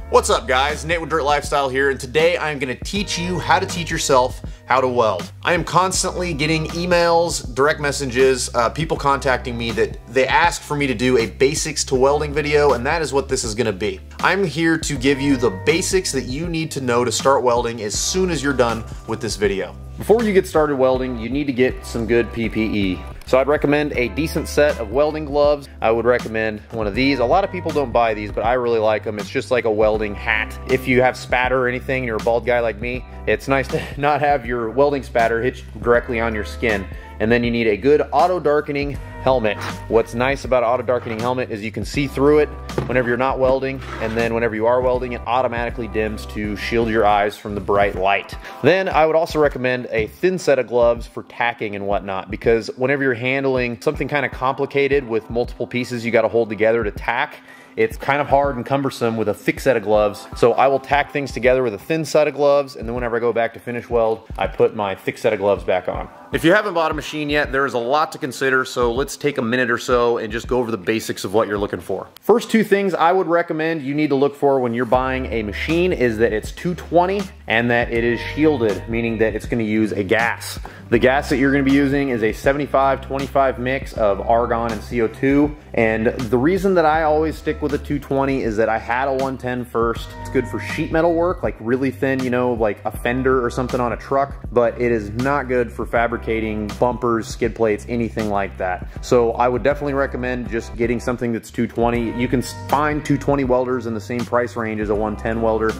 What's up guys, Nate with Dirt Lifestyle here, and today I'm going to teach you how to teach yourself how to weld. I am constantly getting emails, direct messages, people contacting me that they ask for me to do a basics to welding video, and that is what this is going to be. I'm here to give you the basics that you need to know to start welding as soon as you're done with this video. Before you get started welding, you need to get some good PPE. So I'd recommend a decent set of welding gloves. I would recommend one of these. A lot of people don't buy these, but I really like them. It's just like a welding hat. If you have spatter or anything, you're a bald guy like me, it's nice to not have your welding spatter hit directly on your skin. And then you need a good auto darkening helmet. What's nice about an auto darkening helmet is you can see through it whenever you're not welding, and then whenever you are welding, it automatically dims to shield your eyes from the bright light. Then I would also recommend a thin set of gloves for tacking and whatnot, because whenever you're handling something kind of complicated with multiple pieces you got to hold together to tack, it's kind of hard and cumbersome with a thick set of gloves. So I will tack things together with a thin set of gloves, and then whenever I go back to finish weld, I put my thick set of gloves back on. If you haven't bought a machine yet, there is a lot to consider, so let's take a minute or so and just go over the basics of what you're looking for. First two things I would recommend you need to look for when you're buying a machine is that it's 220 and that it is shielded, meaning that it's going to use a gas. The gas that you're going to be using is a 75-25 mix of argon and CO2, and the reason that I always stick with a 220 is that I had a 110 first. It's good for sheet metal work, like really thin, you know, like a fender or something on a truck, but it is not good for fabricating bumpers, skid plates, anything like that. So I would definitely recommend just getting something that's 220. You can find 220 welders in the same price range as a 110 welder,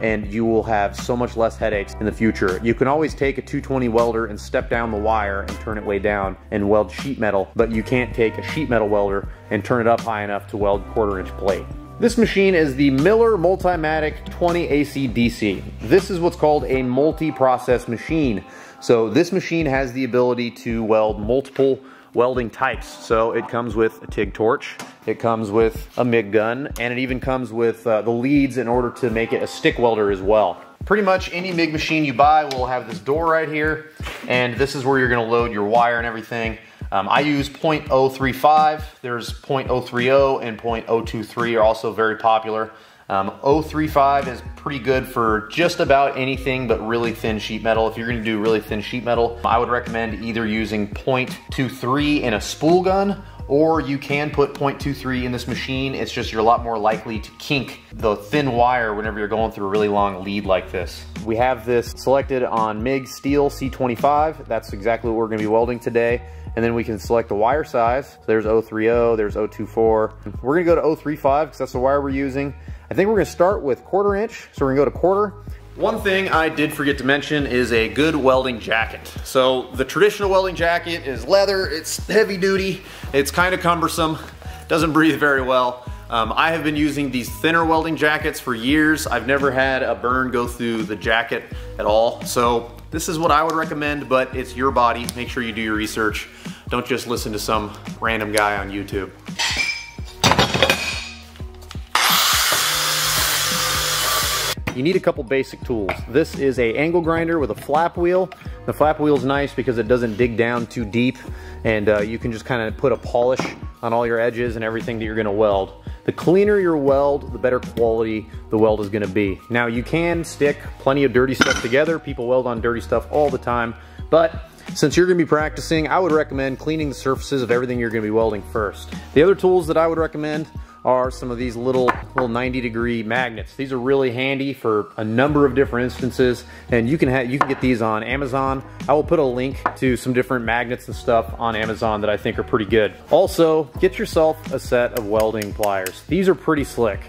and you will have so much less headaches in the future. You can always take a 220 welder and step down the wire and turn it way down and weld sheet metal, but you can't take a sheet metal welder and turn it up high enough to weld 1/4 inch plate. This machine is the Miller Multimatic 20 AC DC. This is what's called a multi-process machine. So this machine has the ability to weld multiple welding types. So it comes with a TIG torch, it comes with a MIG gun, and it even comes with the leads in order to make it a stick welder as well. Pretty much any MIG machine you buy will have this door right here, and this is where you're gonna load your wire and everything. I use .035, there's .030 and .023 are also very popular. 035 is pretty good for just about anything but really thin sheet metal. If you're gonna do really thin sheet metal, I would recommend either using .23 in a spool gun, or you can put .23 in this machine. It's just you're a lot more likely to kink the thin wire whenever you're going through a really long lead like this. We have this selected on MIG Steel C25. That's exactly what we're gonna be welding today. And then we can select the wire size. So there's 030, there's 024. We're gonna go to 035 because that's the wire we're using. I think we're gonna start with 1/4 inch. So we're gonna go to 1/4. One thing I did forget to mention is a good welding jacket. So the traditional welding jacket is leather, it's heavy duty, it's kind of cumbersome, doesn't breathe very well. I have been using these thinner welding jackets for years. I've never had a burn go through the jacket at all. So this is what I would recommend, but it's your body. Make sure you do your research. Don't just listen to some random guy on YouTube. You need a couple basic tools. This is a angle grinder with a flap wheel. The flap wheel is nice because it doesn't dig down too deep, and you can just kind of put a polish on all your edges and everything that you're gonna weld. The cleaner your weld, the better quality the weld is gonna be. Now you can stick plenty of dirty stuff together. People weld on dirty stuff all the time, but since you're gonna be practicing, I would recommend cleaning the surfaces of everything you're gonna be welding first. The other tools that I would recommend are some of these little 90-degree magnets. These are really handy for a number of different instances, and you can get these on Amazon. I will put a link to some different magnets and stuff on Amazon that I think are pretty good. Also, get yourself a set of welding pliers. These are pretty slick.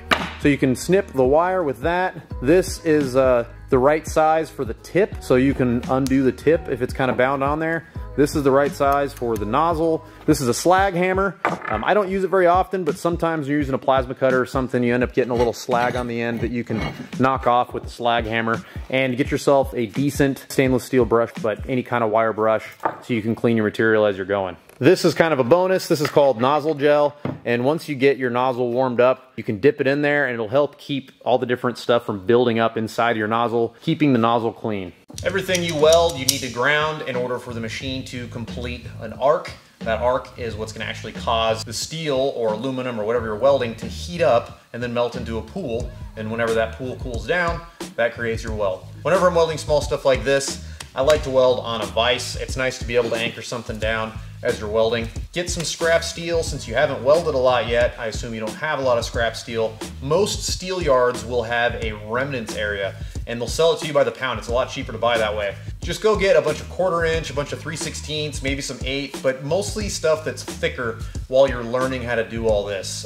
So you can snip the wire with that. This is the right size for the tip, so you can undo the tip if it's kind of bound on there. This is the right size for the nozzle. This is a slag hammer. I don't use it very often, but sometimes you're using a plasma cutter or something, you end up getting a little slag on the end that you can knock off with the slag hammer. And get yourself a decent stainless steel brush, but any kind of wire brush, so you can clean your material as you're going. This is kind of a bonus. This is called nozzle gel. And once you get your nozzle warmed up, you can dip it in there and it'll help keep all the different stuff from building up inside your nozzle, keeping the nozzle clean. Everything you weld, you need to ground in order for the machine to complete an arc. That arc is what's going to actually cause the steel or aluminum or whatever you're welding to heat up and then melt into a pool. And whenever that pool cools down, that creates your weld. Whenever I'm welding small stuff like this, I like to weld on a vise. It's nice to be able to anchor something down as you're welding. Get some scrap steel. Since you haven't welded a lot yet, I assume you don't have a lot of scrap steel. Most steel yards will have a remnants area and they'll sell it to you by the pound. It's a lot cheaper to buy that way. Just go get a bunch of 1/4 inch, a bunch of 3/16, maybe some 8, but mostly stuff that's thicker while you're learning how to do all this.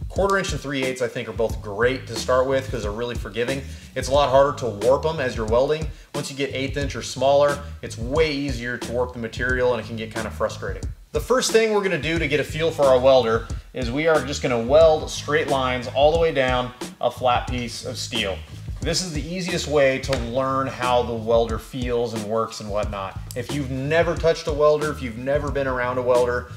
1/4 inch and 3/8 I think are both great to start with because they're really forgiving. It's a lot harder to warp them as you're welding. Once you get 1/8 inch or smaller, it's way easier to warp the material and it can get kind of frustrating. The first thing we're gonna do to get a feel for our welder is we are just gonna weld straight lines all the way down a flat piece of steel. This is the easiest way to learn how the welder feels and works and whatnot. If you've never touched a welder, if you've never been around a welder,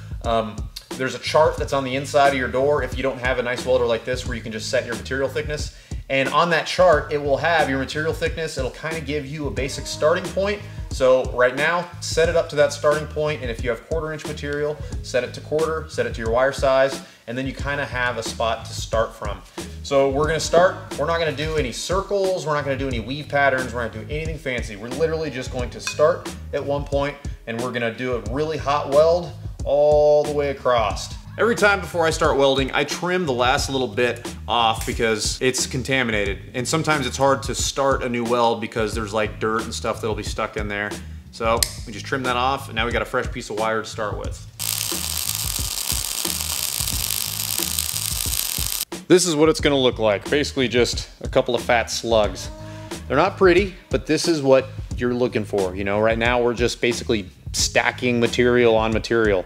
there's a chart that's on the inside of your door if you don't have a nice welder like this where you can just set your material thickness. And on that chart, it will have your material thickness. It'll kind of give you a basic starting point. So right now, set it up to that starting point, and if you have 1/4 inch material, set it to 1/4, set it to your wire size, and then you kind of have a spot to start from. So we're gonna start, we're not gonna do any circles, we're not gonna do any weave patterns, we're not gonna do anything fancy. We're literally just going to start at one point, and we're gonna do a really hot weld all the way across. Every time before I start welding, I trim the last little bit off because it's contaminated. And sometimes it's hard to start a new weld because there's like dirt and stuff that'll be stuck in there. So we just trim that off, and now we got a fresh piece of wire to start with. This is what it's gonna look like. Basically just a couple of fat slugs. They're not pretty, but this is what you're looking for. You know, right now we're just basically stacking material on material.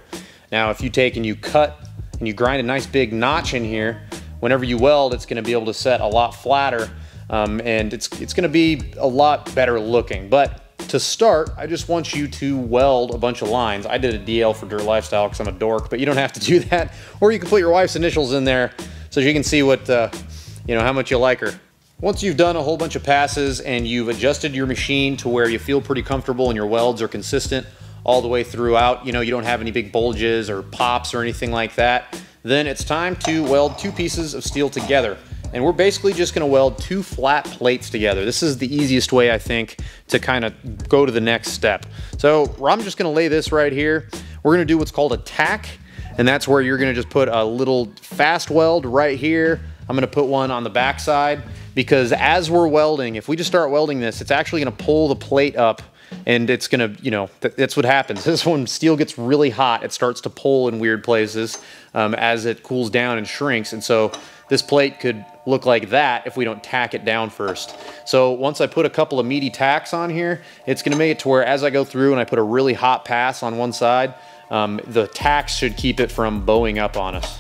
Now, if you take and you cut and you grind a nice big notch in here, whenever you weld, it's gonna be able to set a lot flatter, and it's gonna be a lot better looking. But to start, I just want you to weld a bunch of lines. I did a DL for Dirt Lifestyle because I'm a dork, but you don't have to do that. Or you can put your wife's initials in there so you can see what, you know, how much you like her. Once you've done a whole bunch of passes and you've adjusted your machine to where you feel pretty comfortable and your welds are consistent all the way throughout, you know, you don't have any big bulges or pops or anything like that, then it's time to weld 2 pieces of steel together. And we're basically just gonna weld 2 flat plates together. This is the easiest way, I think, to kind of go to the next step. So I'm just gonna lay this right here. We're gonna do what's called a tack, and that's where you're gonna just put a little fast weld right here. I'm gonna put one on the back side, because as we're welding, if we just start welding this, it's actually gonna pull the plate up, and it's gonna, you know, that's what happens. This when steel gets really hot, it starts to pull in weird places as it cools down and shrinks. And so this plate could look like that if we don't tack it down first. So once I put a couple of meaty tacks on here, it's gonna make it to where as I go through and I put a really hot pass on one side, the tacks should keep it from bowing up on us.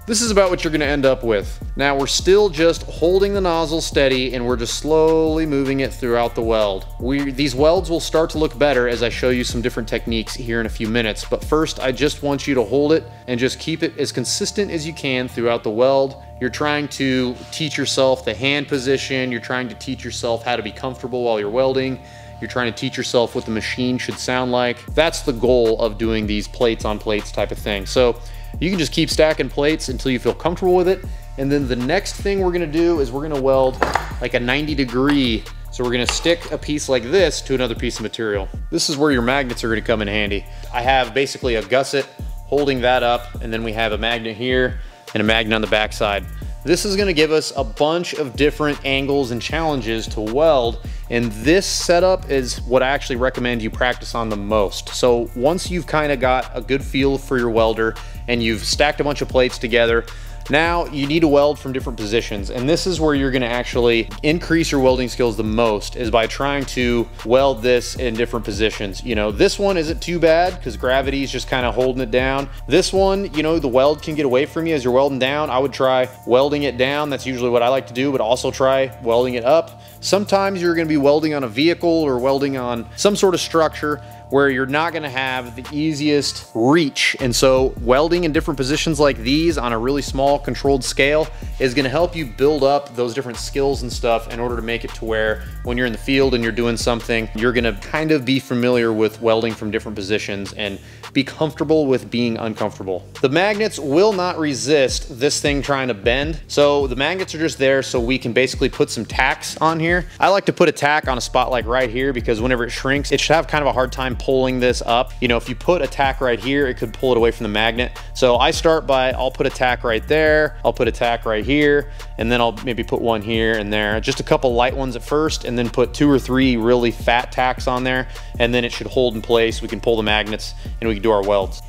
This is about what you're gonna end up with. Now we're still just holding the nozzle steady and we're just slowly moving it throughout the weld. These welds will start to look better as I show you some different techniques here in a few minutes, but first I just want you to hold it and just keep it as consistent as you can throughout the weld. You're trying to teach yourself the hand position, you're trying to teach yourself how to be comfortable while you're welding, you're trying to teach yourself what the machine should sound like. That's the goal of doing these plates on plates type of thing. So you can just keep stacking plates until you feel comfortable with it. And then the next thing we're gonna do is we're gonna weld like a 90-degree. So we're gonna stick a piece like this to another piece of material. This is where your magnets are gonna come in handy. I have basically a gusset holding that up, and then we have a magnet here and a magnet on the back side. This is gonna give us a bunch of different angles and challenges to weld, and this setup is what I actually recommend you practice on the most. So once you've kind of got a good feel for your welder and you've stacked a bunch of plates together, Now you need to weld from different positions, and this is where you're gonna actually increase your welding skills the most, is by trying to weld this in different positions. You know, this one isn't too bad because gravity is just kind of holding it down. This one, you know, the weld can get away from you as you're welding down. I would try welding it down. That's usually what I like to do, but also try welding it up. Sometimes you're gonna be welding on a vehicle or welding on some sort of structure where you're not gonna have the easiest reach. And so welding in different positions like these on a really small controlled scale is gonna help you build up those different skills and stuff in order to make it to where when you're in the field and you're doing something, you're gonna kind of be familiar with welding from different positions and be comfortable with being uncomfortable. The magnets will not resist this thing trying to bend. So the magnets are just there so we can basically put some tacks on here. I like to put a tack on a spot like right here because whenever it shrinks, it should have kind of a hard time pulling this up. You know, if you put a tack right here, it could pull it away from the magnet. So I start by, I'll put a tack right there, I'll put a tack right here, and then I'll maybe put one here and there. Just a couple light ones at first, and then put 2 or 3 really fat tacks on there, and then it should hold in place. We can pull the magnets and we can do our welds.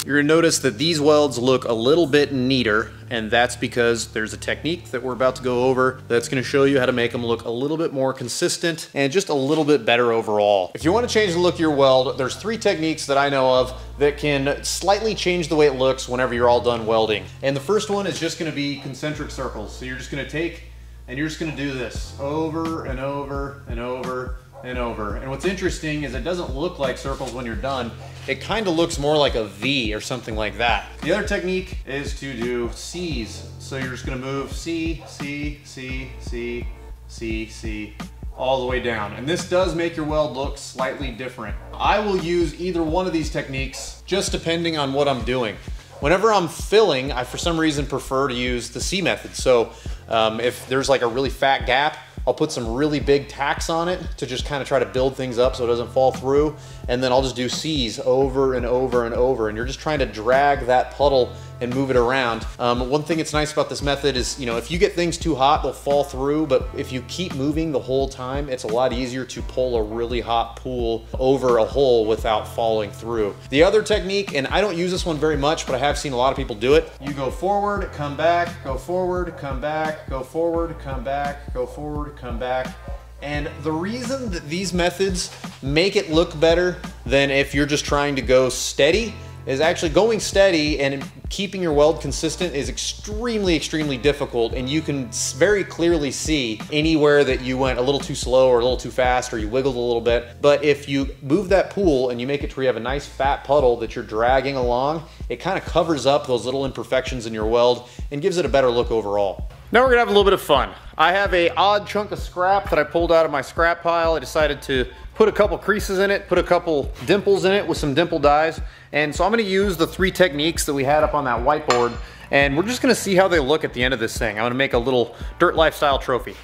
You're gonna notice that these welds look a little bit neater, and that's because there's a technique that we're about to go over that's gonna show you how to make them look a little bit more consistent and just a little bit better overall. If you wanna change the look of your weld, there's 3 techniques that I know of that can slightly change the way it looks whenever you're all done welding. And the first one is just gonna be concentric circles. So you're just gonna take and you're just gonna do this over and over and over and over. And what's interesting is it doesn't look like circles when you're done. It kind of looks more like a V or something like that. The other technique is to do C's. So you're just gonna move C, C, C, C, C, C, all the way down. And this does make your weld look slightly different. I will use either one of these techniques just depending on what I'm doing. Whenever I'm filling, I for some reason prefer to use the C method. So if there's like a really fat gap, I'll put some really big tacks on it to just kind of try to build things up so it doesn't fall through. And then I'll just do C's over and over and over. And you're just trying to drag that puddle and move it around. One thing that's nice about this method is, you know, if you get things too hot, they'll fall through. But if you keep moving the whole time, it's a lot easier to pull a really hot pool over a hole without falling through. The other technique, and I don't use this one very much, but I have seen a lot of people do it. You go forward, come back, go forward, come back, go forward, come back, go forward, come back. And the reason that these methods make it look better than if you're just trying to go steady is actually going steady and keeping your weld consistent is extremely difficult, and you can very clearly see anywhere that you went a little too slow or a little too fast or you wiggled a little bit. But if you move that pool and you make it to where you have a nice fat puddle that you're dragging along, it kind of covers up those little imperfections in your weld and gives it a better look overall. Now we're gonna have a little bit of fun. I have a odd chunk of scrap that I pulled out of my scrap pile. I decided to put a couple creases in it, put a couple dimples in it with some dimple dies. And so I'm gonna use the 3 techniques that we had up on that whiteboard, and we're just gonna see how they look at the end of this thing. I'm gonna make a little dirt lifestyle trophy.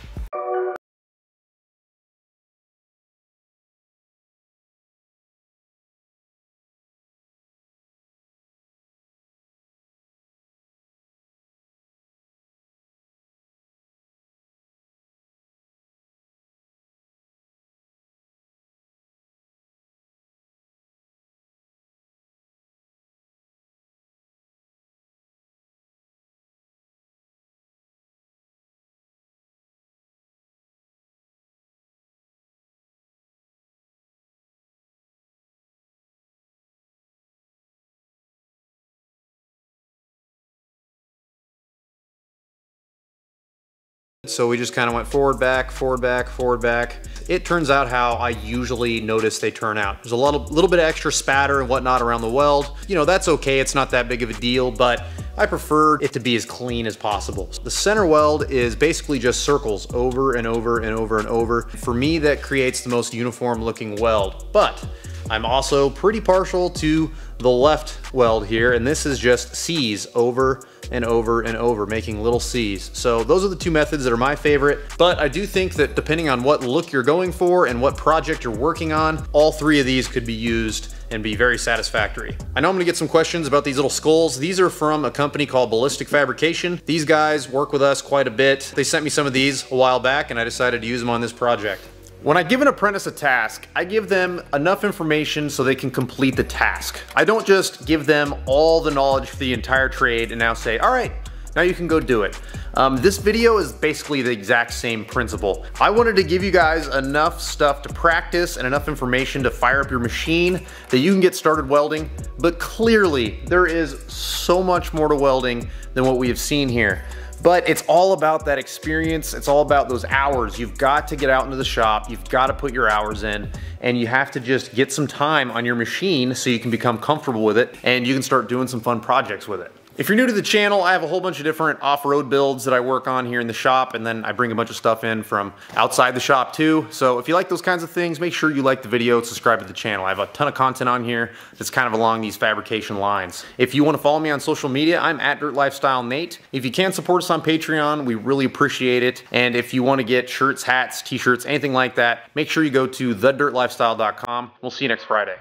So we just kind of went forward, back, forward, back, forward, back. It turns out how I usually notice they turn out. There's a little bit of extra spatter and whatnot around the weld. You know, that's okay, it's not that big of a deal, but I prefer it to be as clean as possible. The center weld is basically just circles over and over and over and over. For me, that creates the most uniform looking weld, but I'm also pretty partial to the left weld here, and this is just C's over and over and over, making little C's. So those are the 2 methods that are my favorite, but I do think that depending on what look you're going for and what project you're working on, all 3 of these could be used and be very satisfactory. I know I'm gonna get some questions about these little skulls. These are from a company called Ballistic Fabrication. These guys work with us quite a bit. They sent me some of these a while back and I decided to use them on this project. When I give an apprentice a task, I give them enough information so they can complete the task. I don't just give them all the knowledge for the entire trade and now say, all right, now you can go do it. This video is basically the exact same principle. I wanted to give you guys enough stuff to practice and enough information to fire up your machine that you can get started welding, but clearly there is so much more to welding than what we have seen here. But it's all about that experience. It's all about those hours. You've got to get out into the shop. You've got to put your hours in, and you have to just get some time on your machine so you can become comfortable with it and you can start doing some fun projects with it. If you're new to the channel, I have a whole bunch of different off-road builds that I work on here in the shop, and then I bring a bunch of stuff in from outside the shop too. So if you like those kinds of things, make sure you like the video, subscribe to the channel. I have a ton of content on here that's kind of along these fabrication lines. If you want to follow me on social media, I'm at Dirt Lifestyle Nate. If you can support us on Patreon, we really appreciate it. And if you want to get shirts, hats, t-shirts, anything like that, make sure you go to thedirtlifestyle.com. We'll see you next Friday.